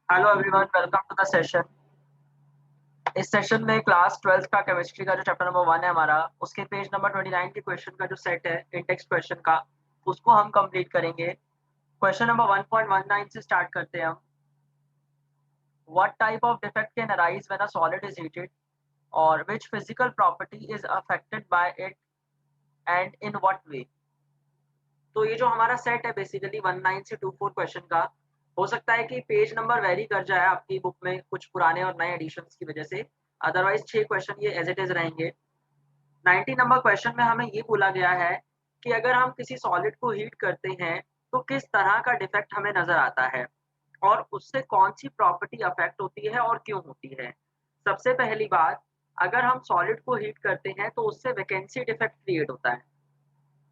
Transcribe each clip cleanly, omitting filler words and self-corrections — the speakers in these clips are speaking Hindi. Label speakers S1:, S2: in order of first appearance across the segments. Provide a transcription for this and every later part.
S1: Hello everyone, welcome to the session. इस सेशन में क्लास 12th का केमिस्ट्री का जो चैप्टर नंबर 1 है हमारा, उसके पेज नंबर 29 के क्वेश्चन का जो सेट है इंडेक्स क्वेश्चन का, उसको हम कंप्लीट करेंगे। क्वेश्चन नंबर 1.19 से स्टार्ट करते हैं हम। What type of defect can arise when a solid is heated और which physical property is affected by it and in what way. तो ये जो हमारा सेट है बेसिकली 19 से 24 क्वेश्चन का, हो सकता है कि पेज नंबर वेरी कर जाए आपकी बुक में कुछ पुराने और नए एडिशंस की वजह से। अदरवाइज 6 क्वेश्चन ये एज इट इज रहेंगे। 90 नंबर क्वेश्चन में हमें ये बोला गया है कि अगर हम किसी सॉलिड को हीट करते हैं तो किस तरह का डिफेक्ट हमें नजर आता है और उससे कौन सी प्रॉपर्टी अफेक्ट होती है और क्यों होती है। सबसे पहली बात, अगर हम सॉलिड को हीट करते हैं तो उससे वैकेंसी डिफेक्ट क्रिएट होता है।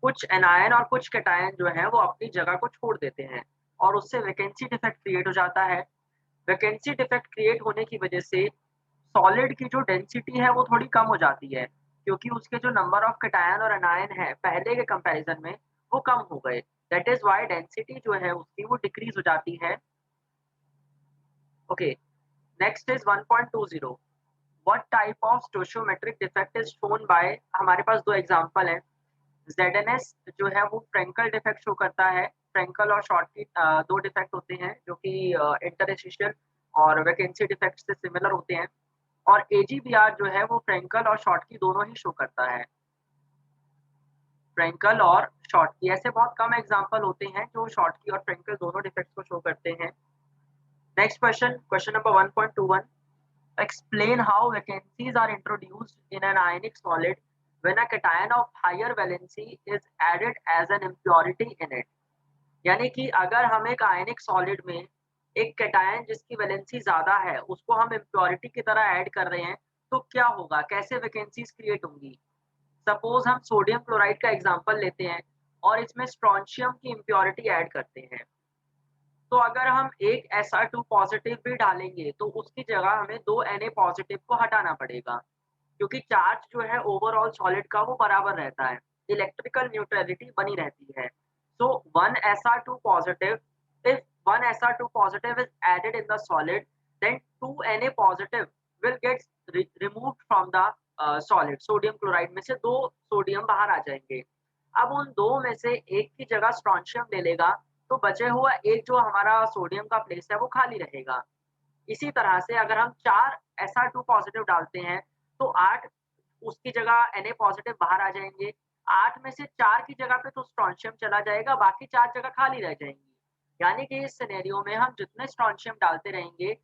S1: कुछ एनायन और कुछ कैटायन जो है वो अपनी जगह को छोड़ देते हैं और उससे वैकेंसी डिफेक्ट क्रिएट हो जाता है। वैकेंसी डिफेक्ट क्रिएट होने की वजह से सॉलिड की जो डेंसिटी है वो थोड़ी कम हो जाती है, क्योंकि उसके जो नंबर ऑफ कैटायन और एनायन है पहले के कंपैरिजन में वो कम हो गए। दैट इज व्हाई डेंसिटी जो है उसकी वो डिक्रीज हो जाती है। Okay, next is 1.20। What type of stoichiometric defect is shown by, हमारे पास दो एग्जांपल हैं। ज़ेडएनएस जो है वो फ्रैंकल डिफेक्ट शो करता है। फ्रैंकल और शॉर्टकी दो डिफेक्ट होते हैं जो कि इंटरस्टिशियल और वैकेंसी डिफेक्ट से सिमिलर होते हैं। और एजीबीआर जो है वो फ्रैंकल और शॉर्टकी दोनों ही शो करता है। फ्रैंकल और शॉर्टकी ऐसे बहुत कम एग्जांपल होते हैं जो शॉर्टकी और फ्रैंकल दोनों डिफेक्ट्स को शो करते हैं। Next question, question number 1.21। Explain how vacancies are introduced in an ionic solid when a cation of higher valency is added as an impurity in it। यानी कि अगर हम एक आयनिक सॉलिड में एक कैटायन जिसकी वैलेंसी ज्यादा है उसको हम इम्प्योरिटी की तरह ऐड कर रहे हैं तो क्या होगा, कैसे वैकेंसीज क्रिएट होंगी। सपोज हम सोडियम क्लोराइड का एग्जांपल लेते हैं और इसमें स्ट्रोंशियम की इम्प्योरिटी ऐड करते हैं। तो अगर हम एक Sr2 पॉजिटिव भी डालेंगे तो उसकी जगह हमें दो Na पॉजिटिव को हटाना पड़ेगा, क्योंकि चार्ज जो है ओवरऑल सॉलिड का वो बराबर रहता है, इलेक्ट्रिकल न्यूट्रलिटी बनी रहती है। So one Sr2 positive, if one Sr2 positive is added in the solid, then two Na positive will get removed from the solid. Sodium chloride में से दो सोडियम बाहर आ जाएंगे। अब उन दो में से एक की जगह स्ट्रोंशियम ले लेगा, तो बचे हुआ एक जो हमारा सोडियम का प्लेस है वो खाली रहेगा। इसी तरह से अगर हम 4 Sr2 पॉजिटिव डालते हैं तो 8 उसकी जगह Na पॉजिटिव बाहर आ जाएँगे। 8 में से 4 की जगह पे तो स्ट्रोंशियम चला जाएगा, बाकी 4 जगह खाली रह जाएँगी। यानी कि इस सिनेरियो में हम जितने स्ट्रोंशियम डालते रहेंगे,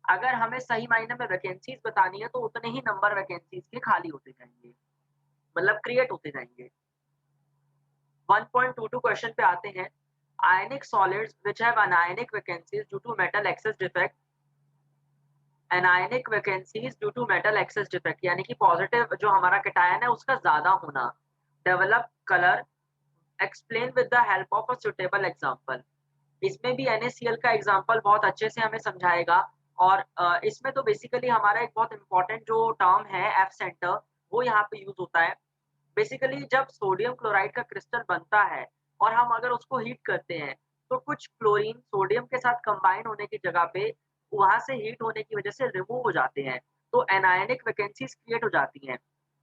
S1: अगर हमें सही मायने में वैकेंसीज़ बतानी है तो उतने ही नंबर वैकेंसीज़ के खाली होते जाएँगे, मतलब क्रिएट होते जाएँगे। 1.22 क्वेश्चन पे आते हैं। Ionic solids which have anionic vacancies due to metal excess defect. Anionic vacancies due to metal excess defect यानी कि पॉजिटिव जो हमारा कैटायन है उसका ज्यादा होना। Develop colour, explain with the help of a suitable example. इसमें भी NaCl का एग्जांपल बहुत अच्छे से हमें समझाएगा। और इसमें तो बेसिकली हमारा एक बहुत इंपॉर्टेंट जो टर्म है एफ सेंटर, वो यहाँ पे यूज होता है। बेसिकली जब सोडियम क्लोराइड का क्रिस्टल बनता है और हम अगर उसको हीट करते हैं तो कुछ क्लोरीन सोडियम के साथ कंबाइन होने की जगह पे वहां से हीट होने की वजह से रिमूव हो जाते हैं, तो एनायनिक वैकेंसीज क्रिएट हो जाती हैं।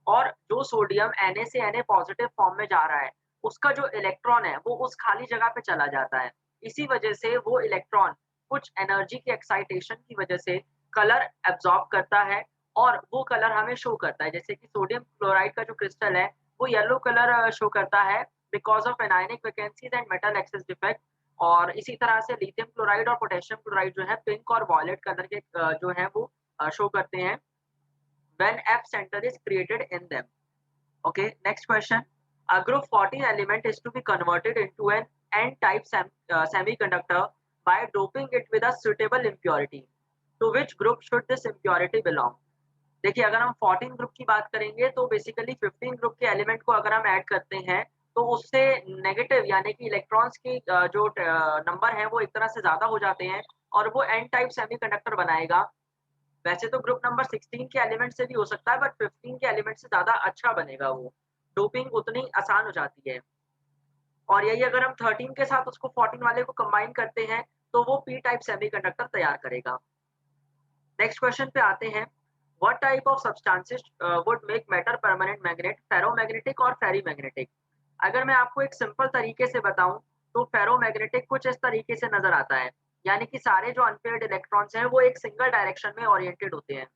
S1: और जो सोडियम Na से Na पॉजिटिव फॉर्म में जा रहा है उसका जो इलेक्ट्रॉन है वो उस खाली जगह पे चला जाता है। इसी वजह से वो इलेक्ट्रॉन कुछ एनर्जी की एक्साइटेशन की वजह से कलर एब्जॉर्ब करता है और वो कलर हमें शो करता है। जैसे कि सोडियम क्लोराइड का जो क्रिस्टल है वो येलो कलर शो करता है because of anionic vacancies and metal excess defect. और इसी तरह से लिथियम क्लोराइड और पोटेशियम क्लोराइड जो है पिंक और वॉयलेट कलर के जो है वो शो करते हैं when F center is created in them। Okay, next question। A group 14 element is to be converted into an N-type semiconductor by doping it with a suitable impurity। To which group should this impurity belong? देखिए, अगर हम 14 ग्रुप की बात करेंगे तो बेसिकली 15 ग्रुप के एलिमेंट को अगर हम ऐड करते हैं तो उससे नेगेटिव यानी कि इलेक्ट्रॉन्स की जो नंबर है वो एक तरह से ज्यादा हो जाते हैं और वो एन टाइप सेमीकंडक्टर बनाएगा। वैसे तो ग्रुप नंबर 16 के एलिमेंट से भी हो सकता है बट 15 के एलिमेंट से ज़्यादा अच्छा बनेगा वो। डोपिंग उतनी आसान हो जाती है। और यही अगर हम 13 के साथ उसको 14 वाले को कंबाइन करते हैं तो वो पी टाइप सेमीकंडक्टर तैयार करेगा। नेक्स्ट क्वेश्चन पे आते हैं, what type of substances would make matter permanent magnet, ferromagnetic और फेरीमैग्नेटिक। अगर मैं आपको एक सिंपल तरीके से बताऊं तो फेरोमैग्नेटिक कुछ इस तरीके से नजर आता है, यानी कि सारे जो अनपेयर्ड इलेक्ट्रॉन्स हैं वो एक सिंगल डायरेक्शन में ओरिएंटेड होते हैं।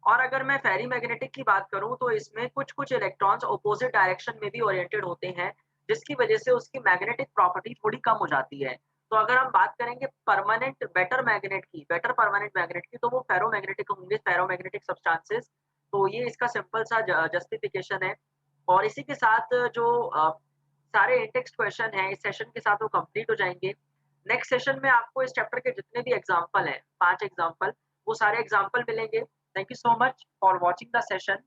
S1: और अगर मैं फेरी मैग्नेटिक की बात करूं तो इसमें कुछ कुछ इलेक्ट्रॉन्स ऑपोजिट डायरेक्शन में भी ओरिएंटेड होते हैं, जिसकी वजह से उसकी मैग्नेटिक प्रॉपर्टी थोड़ी कम हो जाती है। तो अगर हम बात करेंगे परमानेंट बेटर परमानेंट मैग्नेट की, तो वो फेरोमैग्नेटिक होंगे, फेरोमैग्नेटिक सब्सटेंसेस। तो ये इसका सिंपल सा जस्टिफिकेशन है। और इसी के साथ जो सारे इंटेक्स्ट क्वेश्चन हैं इस सेशन के साथ वो कंप्लीट हो जाएंगे। नेक्स्ट सेशन में आपको इस चैप्टर के जितने भी एग्जाम्पल हैं, 5 एग्जाम्पल, वो सारे एग्जाम्पल मिलेंगे। Thank you so much for watching the session.